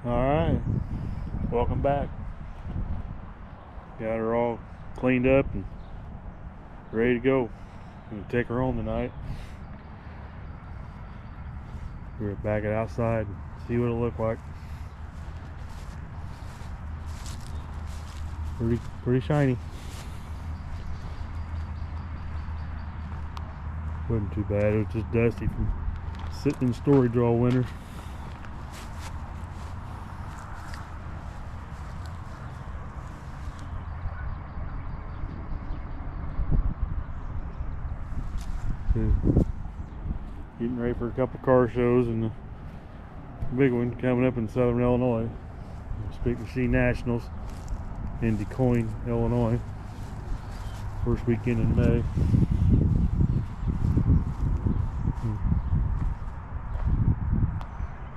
Alright, welcome back. Got her all cleaned up and ready to go. I'm gonna take her home tonight. We're gonna back it outside and see what it'll look like. Pretty shiny. Wasn't too bad, it was just dusty from sitting in storage all winter. Getting ready for a couple car shows and the big one coming up in Southern Illinois. Speak Machine Nationals in DuQuoin, Illinois. First weekend in May.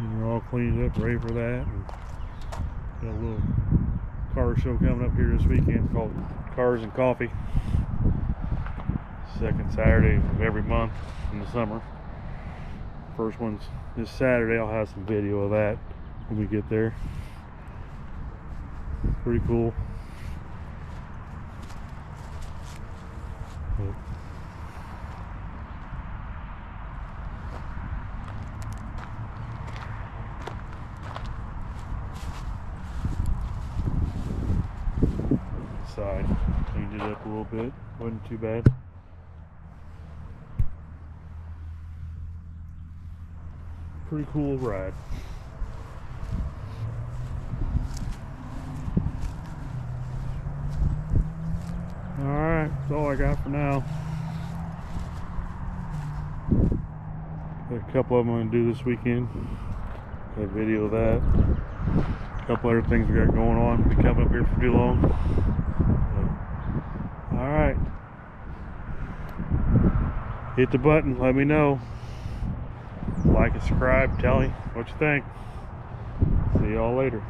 And we're all cleaned up, ready for that. And got a little car show coming up here this weekend called Cars and Coffee. Second Saturday of every month in the summer. First one's this Saturday. I'll have some video of that when we get there. Pretty cool. Side, cleaned it up a little bit. Wasn't too bad. Pretty cool ride. Alright, that's all I got for now. Got a couple of them I'm going to do this weekend. Got a video of that. A couple other things we got going on. Be coming up here for too long. Alright. Hit the button, let me know. Like and subscribe, tell me what you think. See y'all later.